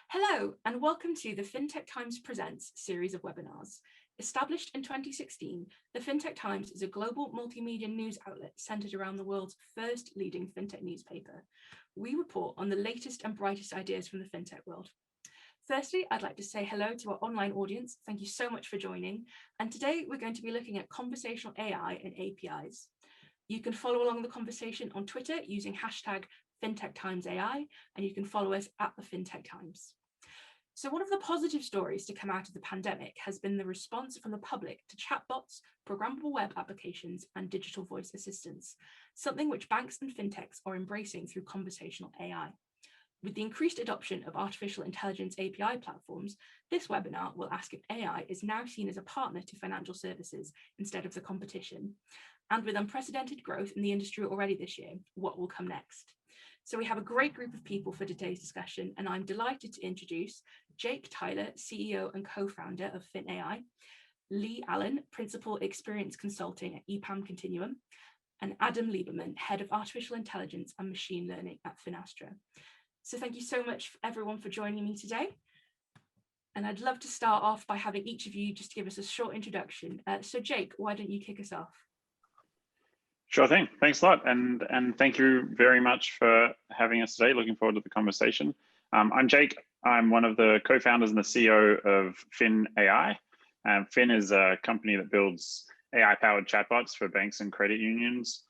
Hello, and welcome to the FinTech Times Presents series of webinars. Established in 2016, the FinTech Times is a global multimedia news outlet centered around the world's first leading FinTech newspaper. We report on the latest and brightest ideas from the FinTech world. Firstly, I'd like to say hello to our online audience. Thank you so much for joining. And today we're going to be looking at conversational AI and APIs. You can follow along the conversation on Twitter using hashtag FinTechTimesAI, and you can follow us at the FinTech Times. So one of the positive stories to come out of the pandemic has been the response from the public to chatbots, programmable web applications, and digital voice assistants, something which banks and fintechs are embracing through conversational AI. With the increased adoption of artificial intelligence API platforms, this webinar will ask if AI is now seen as a partner to financial services instead of the competition. And with unprecedented growth in the industry already this year, what will come next? So we have a great group of people for today's discussion, and I'm delighted to introduce Jake Tyler, CEO and co-founder of FinAI, Lee Allen, Principal Experience Consulting at EPAM Continuum, and Adam Lieberman, Head of Artificial Intelligence and Machine Learning at Finastra. So thank you so much everyone for joining me today. And I'd love to start off by having each of you just give us a short introduction. So Jake, why don't you kick us off? Sure thing. Thanks a lot. And thank you very much for having us today. Looking forward to the conversation. I'm Jake. I'm one of the co-founders and the CEO of FinAI. Fin is a company that builds AI-powered chatbots for banks and credit unions,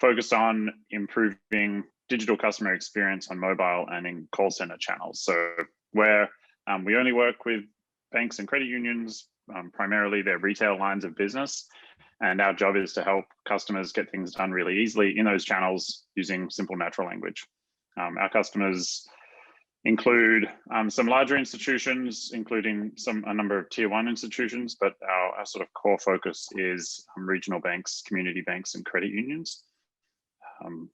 focused on improving digital customer experience on mobile and in call center channels. So where we only work with banks and credit unions, primarily their retail lines of business. And our job is to help customers get things done really easily in those channels using simple natural language. Our customers include some larger institutions, including a number of tier 1 institutions, but our sort of core focus is regional banks, community banks, and credit unions,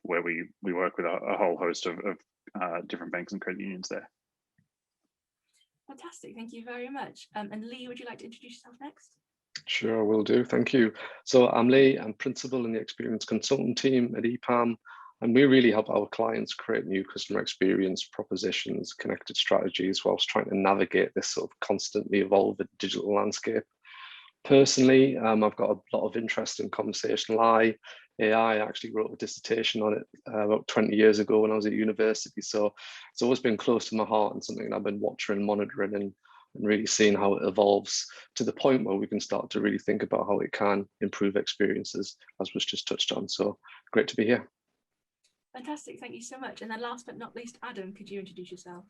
where we work with a whole host of different banks and credit unions there. Fantastic, thank you very much. And Lee, would you like to introduce yourself next? Sure, will do. Thank you. So I'm Lee. I'm principal in the experience consultant team at EPAM, and we really help our clients create new customer experience propositions, connected strategies, whilst trying to navigate this sort of constantly evolving digital landscape. Personally, I've got a lot of interest in conversational AI. I actually wrote a dissertation on it about 20 years ago when I was at university. So it's always been close to my heart and something I've been watching and monitoring and really seeing how it evolves to the point where we can start to really think about how it can improve experiences, as was just touched on. So great to be here. Fantastic, thank you so much. And then last but not least, Adam, could you introduce yourself?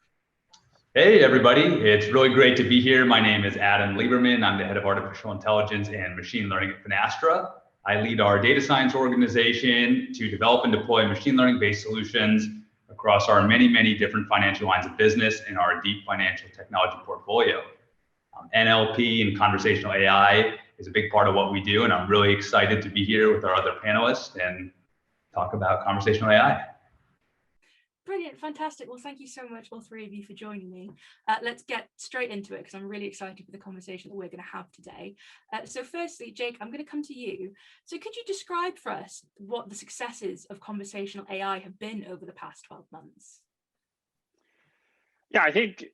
Hey everybody, it's really great to be here. My name is Adam Lieberman. I'm the head of artificial intelligence and machine learning at Finastra. I lead our data science organization to develop and deploy machine learning based solutions across our many different financial lines of business in our deep financial technology portfolio. NLP and conversational AI is a big part of what we do, and I'm really excited to be here with our other panelists and talk about conversational AI. Brilliant, fantastic. Well, thank you so much, all three of you, for joining me. Let's get straight into it because I'm really excited for the conversation that we're going to have today. So firstly, Jake, I'm going to come to you. So could you describe for us what the successes of conversational AI have been over the past 12 months? Yeah, I think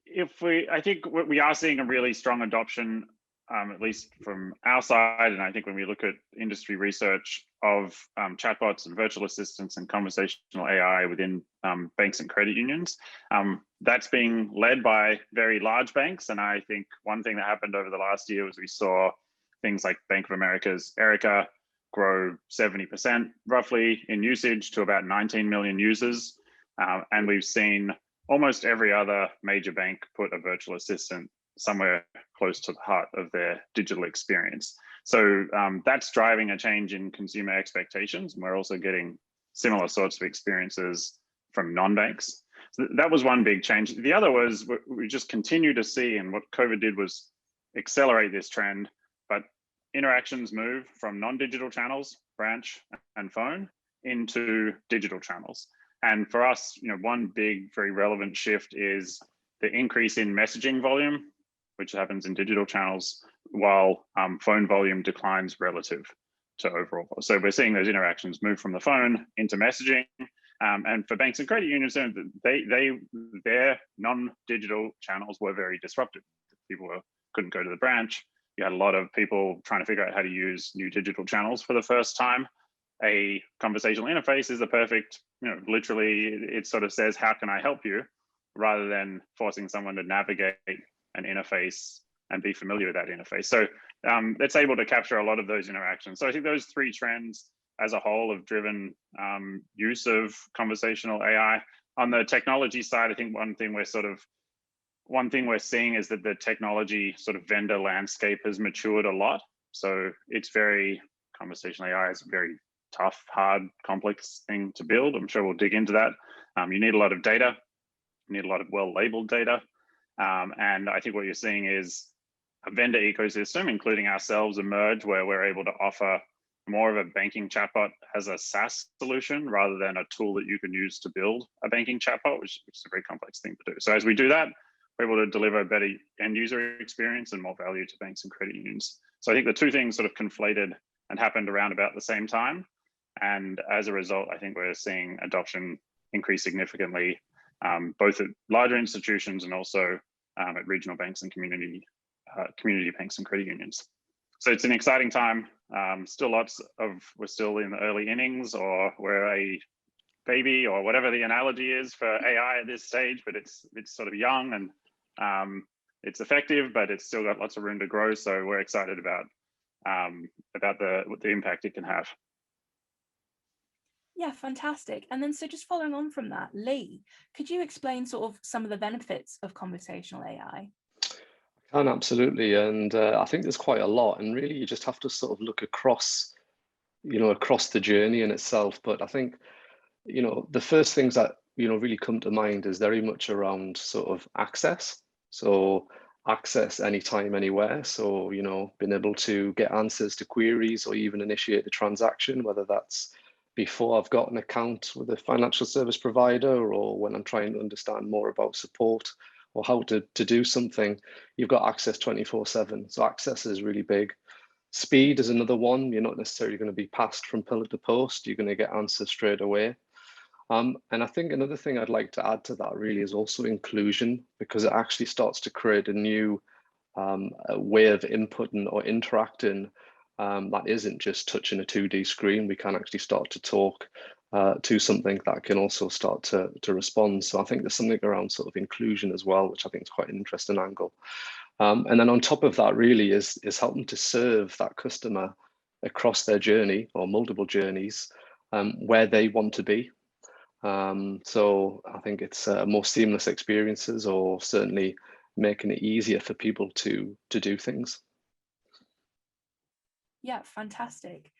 we are seeing a really strong adoption, at least from our side, and I think when we look at industry research of chatbots and virtual assistants and conversational AI within banks and credit unions, that's being led by very large banks. And I think one thing that happened over the last year was we saw things like Bank of America's Erica grow 70% roughly in usage to about 19 million users. And we've seen almost every other major bank put a virtual assistant somewhere close to the heart of their digital experience. So that's driving a change in consumer expectations. And we're also getting similar sorts of experiences from non-banks. So that was one big change. The other was we just continue to see, and what COVID did was accelerate this trend, but interactions move from non-digital channels, branch and phone, into digital channels. And for us, one big, very relevant shift is the increase in messaging volume, which happens in digital channels, while phone volume declines relative to overall. So we're seeing those interactions move from the phone into messaging, And for banks and credit unions, their non-digital channels were very disrupted. People couldn't go to the branch. You had a lot of people trying to figure out how to use new digital channels for the first time. A conversational interface is the perfect, literally it sort of says, how can I help you? Rather than forcing someone to navigate an interface and be familiar with that interface. So it's able to capture a lot of those interactions. So I think those three trends as a whole have driven use of conversational AI. On the technology side, I think one thing we're seeing is that the technology sort of vendor landscape has matured a lot. So it's conversational AI is a very tough, hard, complex thing to build. I'm sure we'll dig into that. You need a lot of data, you need a lot of well-labeled data. And I think what you're seeing is a vendor ecosystem, including ourselves, emerge where we're able to offer more of a banking chatbot as a SaaS solution rather than a tool that you can use to build a banking chatbot, which is a very complex thing to do. So as we do that, we're able to deliver a better end user experience and more value to banks and credit unions. So I think the two things sort of conflated and happened around about the same time. And as a result, I think we're seeing adoption increase significantly, both at larger institutions and also at regional banks and community banks and credit unions. So it's an exciting time. We're still in the early innings, or we're a baby, or whatever the analogy is for AI at this stage, but it's sort of young and it's effective, but it's still got lots of room to grow. So we're excited about the impact it can have. Yeah, fantastic. And then so just following on from that, Lee, could you explain sort of some of the benefits of conversational AI? I can, absolutely. And I think there's quite a lot. And really, you just have to sort of look across the journey in itself. But I think, the first things that, really come to mind is very much around sort of access. So access anytime, anywhere. So, being able to get answers to queries or even initiate the transaction, whether that's before I've got an account with a financial service provider or when I'm trying to understand more about support or how to do something, you've got access 24/7. So access is really big. Speed is another one. You're not necessarily going to be passed from pillar to post. You're going to get answers straight away. And I think another thing I'd like to add to that really is also inclusion, because it actually starts to create a new way of inputting or interacting that isn't just touching a 2D screen. We can actually start to talk to something that can also start to respond. So I think there's something around sort of inclusion as well, which I think is quite an interesting angle. And then on top of that really is helping to serve that customer across their journey or multiple journeys where they want to be. So I think it's more seamless experiences, or certainly making it easier for people to do things. Yeah, fantastic.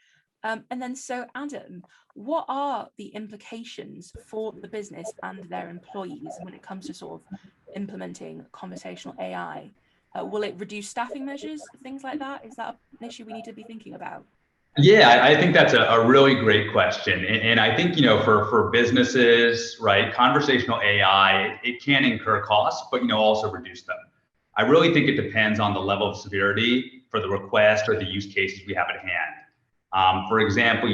And then so Adam, what are the implications for the business and their employees when it comes to sort of implementing conversational AI? Will it reduce staffing measures, things like that? Is that an issue we need to be thinking about? Yeah, I think that's a really great question. And I think, for businesses, right, conversational AI, it can incur costs, but, also reduce them. I really think it depends on the level of severity for the request or the use cases we have at hand. For example,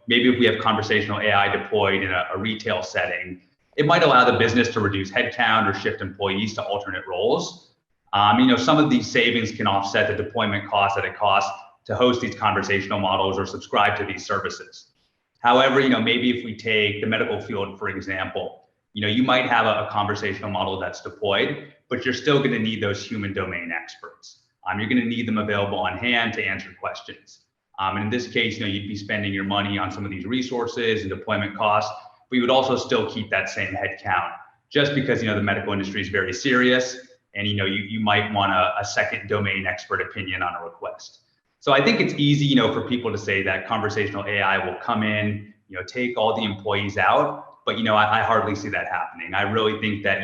maybe if we have conversational AI deployed in a retail setting, it might allow the business to reduce headcount or shift employees to alternate roles. Some of these savings can offset the deployment costs that it costs to host these conversational models or subscribe to these services. However, maybe if we take the medical field, for example, you might have a conversational model that's deployed, but you're still going to need those human domain experts. You're going to need them available on hand to answer questions. And in this case, you'd be spending your money on some of these resources and deployment costs, but you would also still keep that same head count, just because the medical industry is very serious, and you might want a second domain expert opinion on a request. So I think it's easy, for people to say that conversational AI will come in, take all the employees out, but I hardly see that happening. I really think that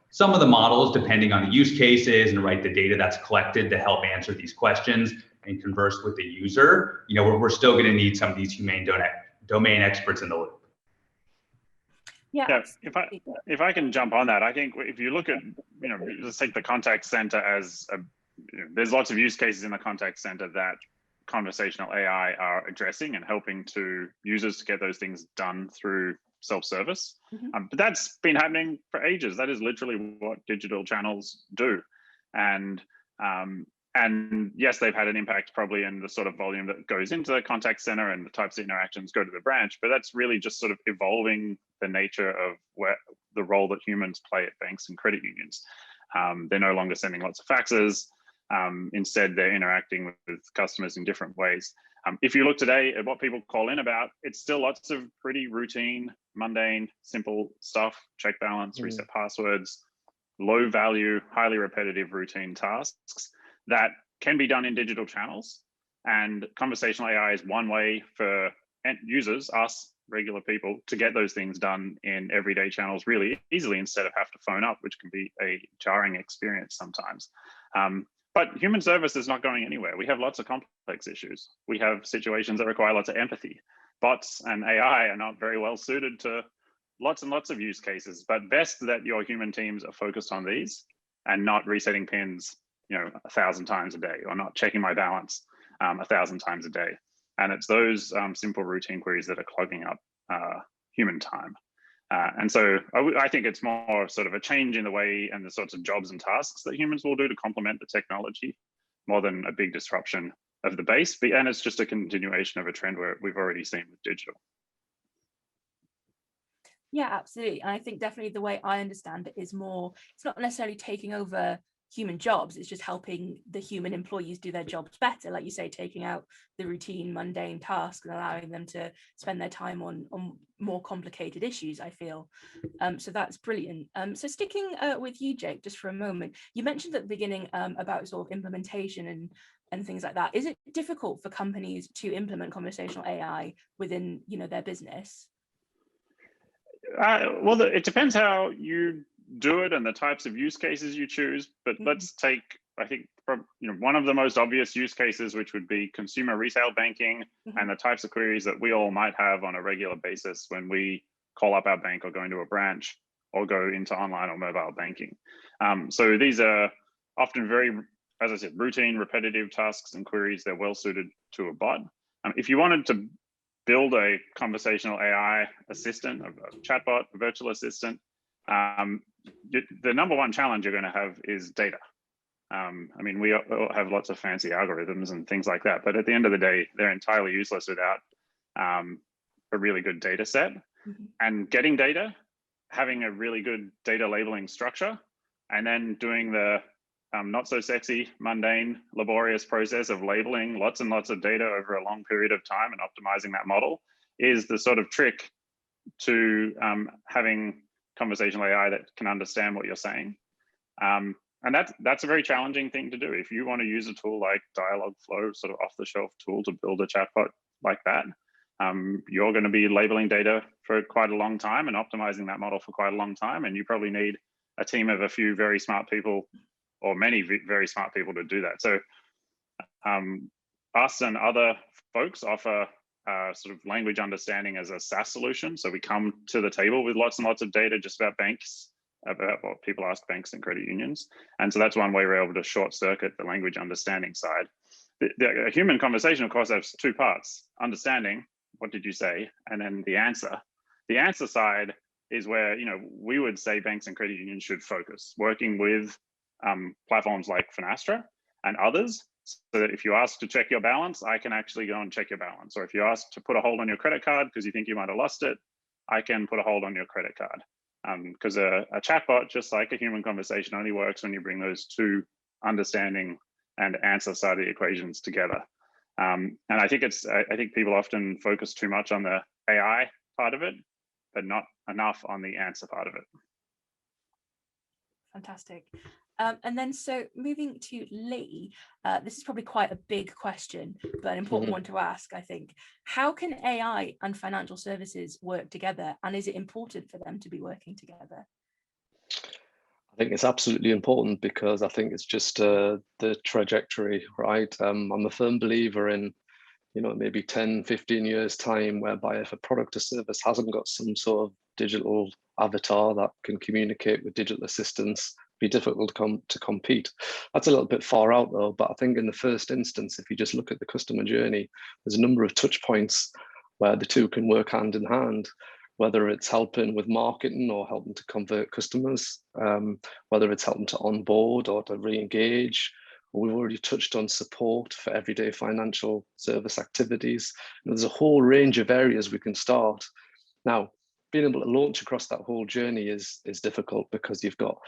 some of the models, depending on the use cases and the data that's collected to help answer these questions and converse with the user, we're still going to need some of these humane domain experts in the loop. Yeah. If I can jump on that, I think if you look at, let's take the contact center as there's lots of use cases in the contact center that conversational AI are addressing and helping to users to get those things done through self-service. But that's been happening for ages. That is literally what digital channels do. And yes, they've had an impact probably in the sort of volume that goes into the contact center and the types of interactions go to the branch, but that's really just sort of evolving the nature of the role that humans play at banks and credit unions. They're no longer sending lots of faxes. Instead, they're interacting with customers in different ways. If you look today at what people call in about, it's still lots of pretty routine, mundane, simple stuff, check balance, reset passwords, low value, highly repetitive routine tasks that can be done in digital channels. And conversational AI is one way for end users, us, regular people, to get those things done in everyday channels really easily instead of have to phone up, which can be a jarring experience sometimes. But human service is not going anywhere. We have lots of complex issues. We have situations that require lots of empathy. Bots and AI are not very well suited to lots and lots of use cases, but best that your human teams are focused on these and not resetting pins, 1,000 times a day, or not checking my balance 1,000 times a day. And it's those simple routine queries that are clogging up human time. And so I think it's more sort of a change in the way and the sorts of jobs and tasks that humans will do to complement the technology more than a big disruption of the base. And it's just a continuation of a trend where we've already seen with digital. Yeah, absolutely. And I think definitely the way I understand it is more, it's not necessarily taking over human jobs, it's just helping the human employees do their jobs better, like you say, taking out the routine mundane tasks and allowing them to spend their time on more complicated issues, I feel. So that's brilliant. So sticking with you, Jake, just for a moment, you mentioned at the beginning about sort of implementation and things like that. Is it difficult for companies to implement conversational AI within their business? Well, it depends how you do it and the types of use cases you choose. But let's take, I think, one of the most obvious use cases, which would be consumer retail banking and the types of queries that we all might have on a regular basis when we call up our bank or go into a branch or go into online or mobile banking. So these are often very, as I said, routine, repetitive tasks and queries. They're well suited to a bot. If you wanted to build a conversational AI assistant, a chatbot, a virtual assistant, the number one challenge you're going to have is data. I mean, we all have lots of fancy algorithms and things like that, but at the end of the day, they're entirely useless without a really good data set. And getting data, having a really good data labeling structure, and then doing the not so sexy, mundane, laborious process of labeling lots and lots of data over a long period of time and optimizing that model is the sort of trick to having conversational AI that can understand what you're saying. And that's a very challenging thing to do. If you want to use a tool like Dialogflow, sort of off-the-shelf tool to build a chatbot like that, you're going to be labeling data for quite a long time and optimizing that model for quite a long time. And you probably need a team of a few very smart people or many very smart people to do that. So us and other folks offer sort of language understanding as a SaaS solution. So we come to the table with lots and lots of data just about banks, about what people ask banks and credit unions. And so that's one way we're able to short circuit the language understanding side. The human conversation, of course, has two parts: understanding, what did you say? And then the answer. The answer side is where we would say banks and credit unions should focus, working with platforms like Finastra and others, so that if you ask to check your balance, I can actually go and check your balance. Or if you ask to put a hold on your credit card because you think you might have lost it, I can put a hold on your credit card. Because a chatbot, just like a human conversation, only works when you bring those two understanding and answer side of the equations together. And I think people often focus too much on the AI part of it, but not enough on the answer part of it. Fantastic. And then so moving to Lee, this is probably quite a big question, but an important one to ask, I think. How can AI and financial services work together? And is it important for them to be working together? I think it's absolutely important because I think it's just the trajectory, right? I'm a firm believer in, maybe 10, 15 years time, whereby if a product or service hasn't got some sort of digital avatar that can communicate with digital assistants, be difficult to compete. That's a little bit far out though, but I think in the first instance, if you just look at the customer journey, there's a number of touch points where the two can work hand in hand, whether it's helping with marketing or helping to convert customers, whether it's helping to onboard or to re-engage. We've already touched on support for everyday financial service activities. There's a whole range of areas we can start. Now, being able to launch across that whole journey is difficult because you've got,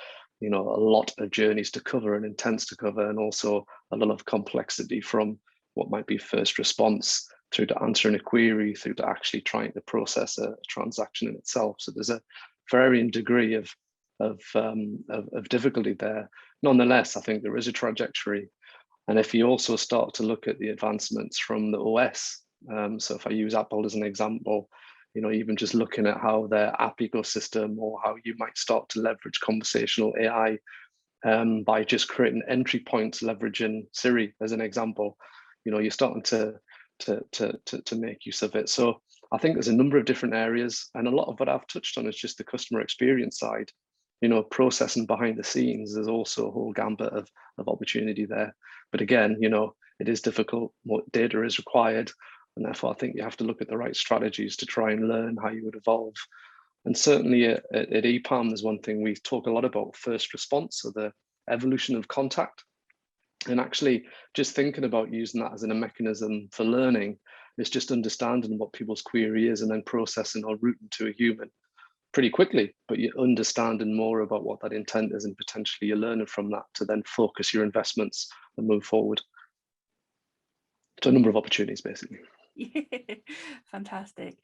a lot of journeys to cover and intents to cover, and also a lot of complexity from what might be first response through to answering a query, through to actually trying to process a transaction in itself. So there's a varying degree of difficulty there. Nonetheless, I think there is a trajectory. And if you also start to look at the advancements from the OS, so if I use Apple as an example, even just looking at how their app ecosystem, or how you might start to leverage conversational AI by just creating entry points, leveraging Siri as an example, you're starting to make use of it. So I think there's a number of different areas, and a lot of what I've touched on is just the customer experience side. Processing behind the scenes, there's also a whole gambit of opportunity there. But again, it is difficult. More data is required, and therefore I think you have to look at the right strategies to try and learn how you would evolve. And certainly at EPAM, there's one thing we talk a lot about: first response, so the evolution of contact. And actually just thinking about using that as a mechanism for learning is just understanding what people's query is and then processing or routing to a human pretty quickly, but you're understanding more about what that intent is, and potentially you're learning from that to then focus your investments and move forward. So a number of opportunities, basically. Fantastic.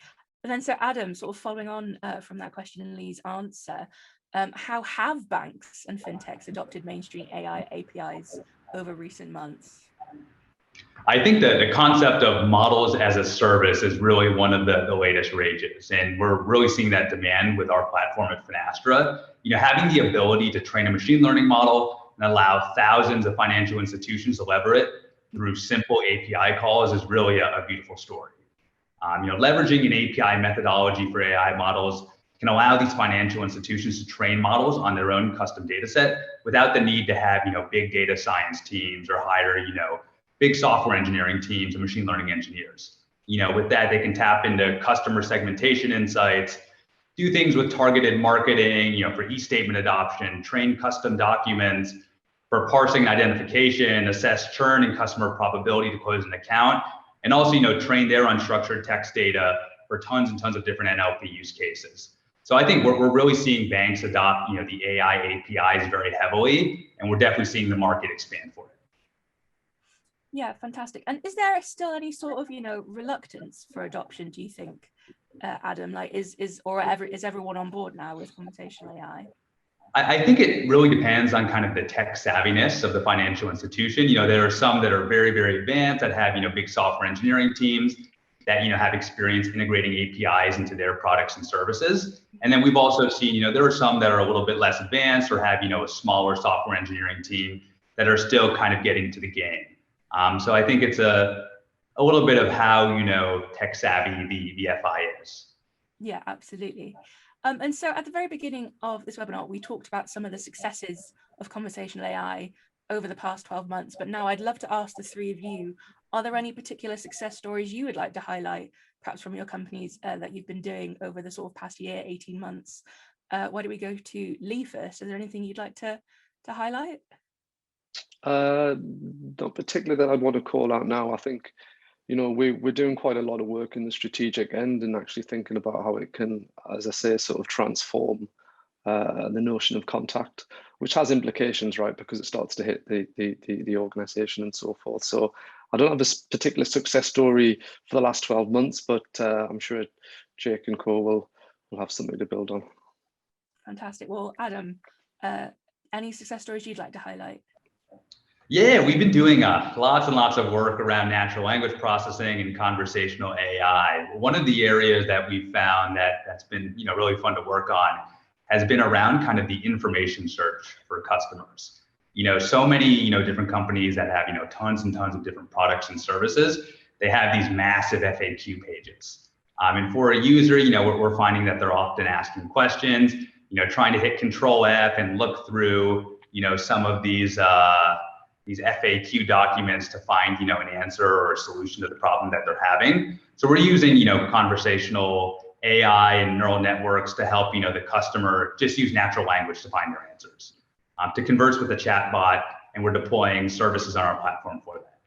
And then so Adam, sort of following on from that question in Lee's answer, how have banks and fintechs adopted mainstream AI APIs over recent months? I think that the concept of models as a service is really one of the latest rages, and we're really seeing that demand with our platform at Finastra. Having the ability to train a machine learning model and allow thousands of financial institutions to leverage it through simple API calls is really a beautiful story. Leveraging an API methodology for AI models can allow these financial institutions to train models on their own custom data set without the need to have big data science teams or hire big software engineering teams and machine learning engineers. With that, they can tap into customer segmentation insights, do things with targeted marketing, for e-statement adoption, train custom documents for parsing and identification, assess churn and customer probability to close an account, and also, train their unstructured text data for tons and tons of different NLP use cases. So I think we're really seeing banks adopt, the AI APIs very heavily, and we're definitely seeing the market expand for it. Yeah, fantastic. And is there still any sort of, reluctance for adoption, do you think, Adam? Like, is everyone on board now with conversational AI? I think it really depends on kind of the tech savviness of the financial institution. There are some that are very, very advanced that have, big software engineering teams that, have experience integrating APIs into their products and services. And then we've also seen, there are some that are a little bit less advanced or have, a smaller software engineering team that are still kind of getting to the game. So I think it's a little bit of how, tech savvy the FI is. Yeah, absolutely. And so at the very beginning of this webinar, we talked about some of the successes of conversational AI over the past 12 months. But now I'd love to ask the three of you, are there any particular success stories you would like to highlight, perhaps from your companies that you've been doing over the sort of past year, 18 months? Why don't we go to Lee first? Is there anything you'd like to highlight? Not particularly that I'd want to call out now. I think, we're doing quite a lot of work in the strategic end and actually thinking about how it can, as I say, sort of transform the notion of contact, which has implications, right? Because it starts to hit the organization and so forth. So I don't have a particular success story for the last 12 months, but I'm sure Jake and Co will have something to build on. Fantastic. Well, Adam, any success stories you'd like to highlight? Yeah, we've been doing lots and lots of work around natural language processing and conversational AI. One of the areas that we've found that's been really fun to work on has been around kind of the information search for customers. So many different companies that have tons and tons of different products and services. They have these massive FAQ pages, and for a user, we're finding that they're often asking questions, trying to hit Control F and look through some of these FAQ documents to find, an answer or a solution to the problem that they're having. So we're using, conversational AI and neural networks to help, the customer just use natural language to find their answers, to converse with a chat bot, and we're deploying services on our platform for that.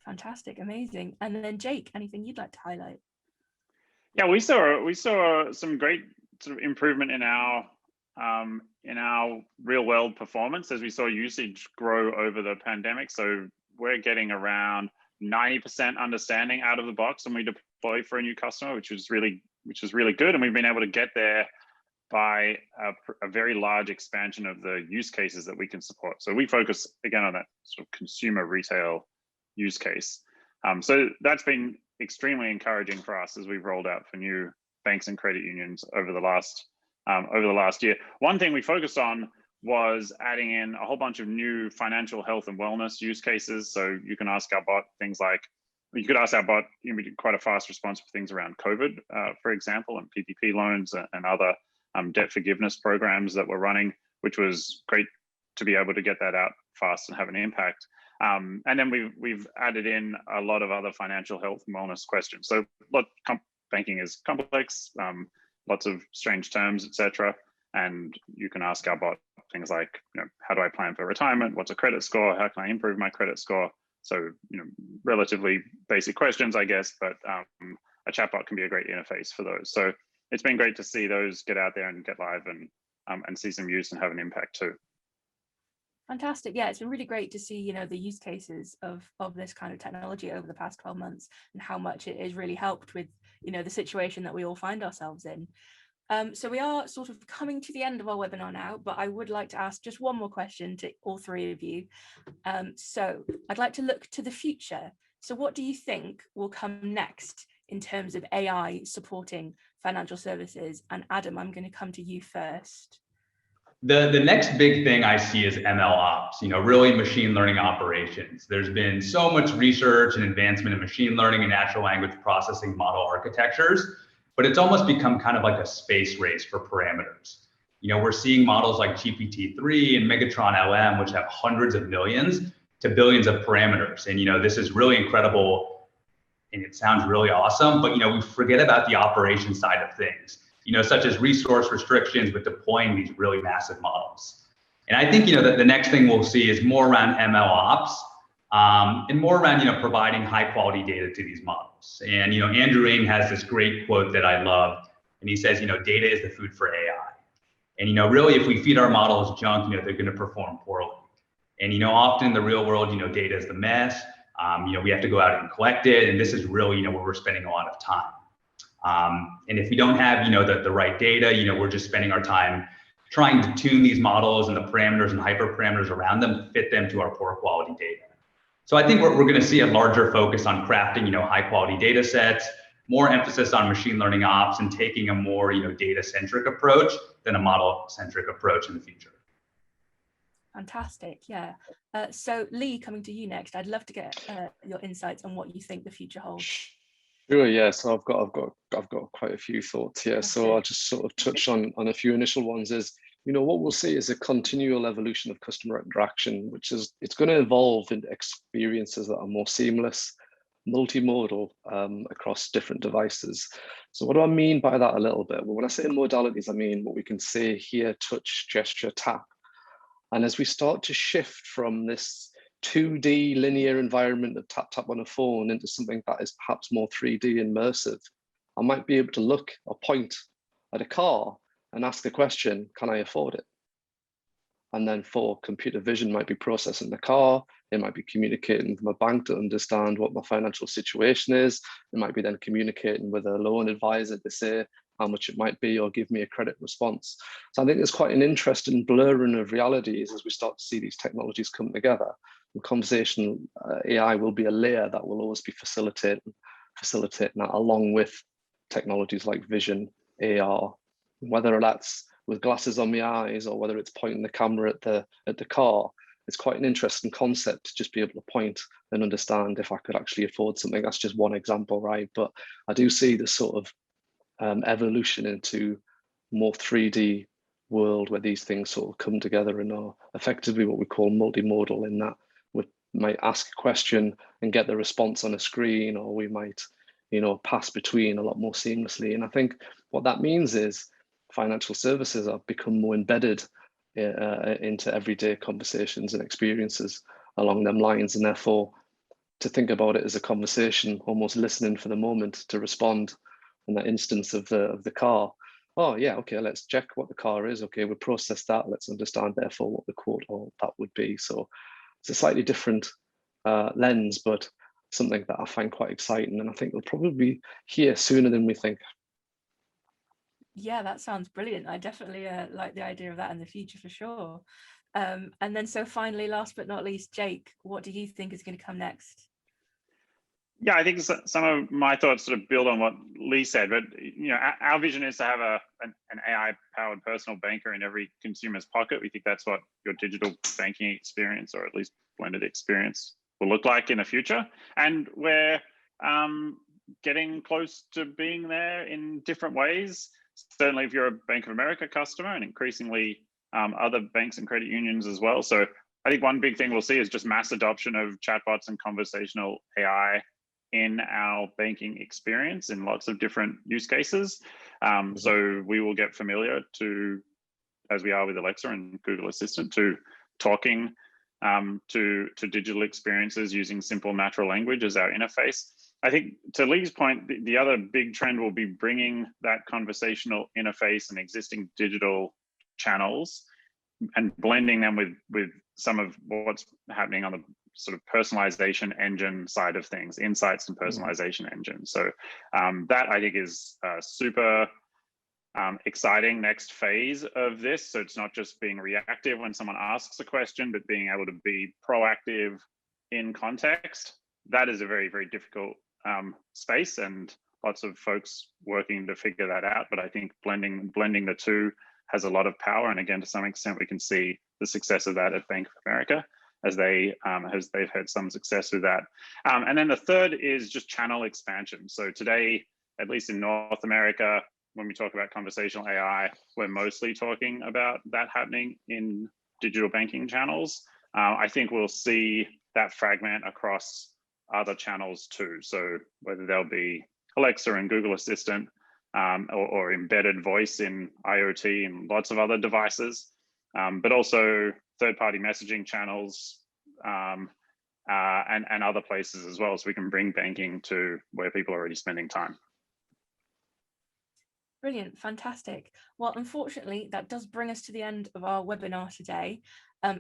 Fantastic, amazing. And then Jake, anything you'd like to highlight? Yeah, we saw some great sort of improvement in our real world performance as we saw usage grow over the pandemic. So we're getting around 90% understanding out of the box when we deploy for a new customer, which is really good. And we've been able to get there by a very large expansion of the use cases that we can support. So we focus again on that sort of consumer retail use case. So that's been extremely encouraging for us as we've rolled out for new banks and credit unions over the last year. One thing we focused on was adding in a whole bunch of new financial health and wellness use cases. So you can ask our bot things like, you could ask our bot, we did quite a fast response for things around COVID, for example, and PPP loans and other debt forgiveness programs that we're running, which was great to be able to get that out fast and have an impact. And then we've added in a lot of other financial health and wellness questions. So banking is complex, lots of strange terms, etc. And you can ask our bot things like, how do I plan for retirement? What's a credit score? How can I improve my credit score? So, relatively basic questions, I guess, but a chatbot can be a great interface for those. So it's been great to see those get out there and get live and see some use and have an impact too. Fantastic. Yeah, it's been really great to see, the use cases of this kind of technology over the past 12 months and how much it has really helped with, the situation that we all find ourselves in. So we are sort of coming to the end of our webinar now, but I would like to ask just one more question to all three of you. So I'd like to look to the future. So what do you think will come next in terms of AI supporting financial services? And Adam, I'm going to come to you first. The next big thing I see is ML ops, really machine learning operations. There's been so much research and advancement in machine learning and natural language processing model architectures, but it's almost become kind of like a space race for parameters. We're seeing models like GPT-3 and Megatron LM, which have hundreds of millions to billions of parameters. And, this is really incredible and it sounds really awesome, but, we forget about the operation side of things. Such as resource restrictions with deploying these really massive models. And I think, that the next thing we'll see is more around ML ops and more around, providing high quality data to these models. And, Andrew Ng has this great quote that I love, and he says, data is the food for AI. And, really, if we feed our models junk, they're going to perform poorly. And, often in the real world, data is the mess. We have to go out and collect it. And this is really, where we're spending a lot of time. And if we don't have, the right data, we're just spending our time trying to tune these models and the parameters and hyperparameters around them to fit them to our poor quality data. So I think we're going to see a larger focus on crafting, high quality data sets, more emphasis on machine learning ops, and taking a more, data centric approach than a model centric approach in the future. Fantastic. Yeah. So Lee, coming to you next, I'd love to get your insights on what you think the future holds. Sure, yeah. So I've got quite a few thoughts here. So I'll just sort of touch on a few initial ones. Is what we'll see is a continual evolution of customer interaction, which is it's going to evolve into experiences that are more seamless, multimodal across different devices. So what do I mean by that a little bit? Well, when I say modalities, I mean what we can say, hear, touch, gesture, tap. And as we start to shift from this 2D linear environment of tap on a phone into something that is perhaps more 3D immersive, I might be able to look or point at a car and ask the question, can I afford it? And then for computer vision might be processing the car, it might be communicating with my bank to understand what my financial situation is, it might be then communicating with a loan advisor to say how much it might be or give me a credit response. So I think there's quite an interesting blurring of realities as we start to see these technologies come together. And conversational AI will be a layer that will always be facilitating that along with technologies like vision, AR, whether that's with glasses on my eyes or whether it's pointing the camera at the car. It's quite an interesting concept to just be able to point and understand if I could actually afford something. That's just one example, right? But I do see this sort of evolution into more 3D world where these things sort of come together and are effectively what we call multimodal, in that we might ask a question and get the response on a screen, or we might pass between a lot more seamlessly. And I think what that means is financial services have become more embedded into everyday conversations and experiences along them lines, and therefore to think about it as a conversation, almost listening for the moment to respond. In that instance of the car, oh yeah, okay, let's check what the car is. Okay, we'll process that. Let's understand therefore what the quote or that would be. So it's a slightly different lens, but something that I find quite exciting, and I think we'll probably be here sooner than we think. Yeah, that sounds brilliant. I definitely like the idea of that in the future for sure. And then so finally, last but not least, Jake, what do you think is going to come next? Yeah, I think some of my thoughts sort of build on what Lee said, but our vision is to have an AI-powered personal banker in every consumer's pocket. We think that's what your digital banking experience, or at least blended experience, will look like in the future. And we're getting close to being there in different ways. Certainly, if you're a Bank of America customer, and increasingly other banks and credit unions as well. So I think one big thing we'll see is just mass adoption of chatbots and conversational AI in our banking experience in lots of different use cases. So we will get familiar to, as we are with Alexa and Google Assistant, to talking to digital experiences using simple natural language as our interface. I think to Lee's point, the other big trend will be bringing that conversational interface and existing digital channels and blending them with some of what's happening on the sort of personalization engine side of things, insights and personalization engine. So that I think is a super exciting next phase of this. So it's not just being reactive when someone asks a question, but being able to be proactive in context. That is a very, very difficult space, and lots of folks working to figure that out. But I think blending the two has a lot of power. And again, to some extent, we can see the success of that at Bank of America, as they've had some success with that. And then the third is just channel expansion. So today, at least in North America, when we talk about conversational AI, we're mostly talking about that happening in digital banking channels. I think we'll see that fragment across other channels too. So whether they'll be Alexa and Google Assistant, or embedded voice in IoT and lots of other devices, but also third-party messaging channels and other places as well, so we can bring banking to where people are already spending time. Brilliant, fantastic. Well, unfortunately, that does bring us to the end of our webinar today.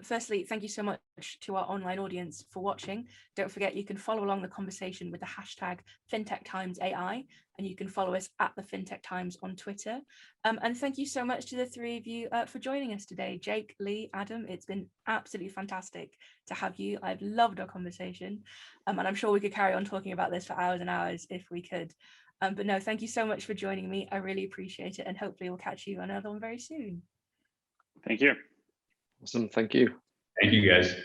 Firstly, thank you so much to our online audience for watching. Don't forget, you can follow along the conversation with the hashtag FinTechTimesAI, and you can follow us at the FinTech Times on Twitter. And thank you so much to the three of you for joining us today. Jake, Lee, Adam, it's been absolutely fantastic to have you. I've loved our conversation, and I'm sure we could carry on talking about this for hours and hours if we could. But no, thank you so much for joining me. I really appreciate it, and hopefully we'll catch you on another one very soon. Thank you. Awesome, thank you. Thank you, guys.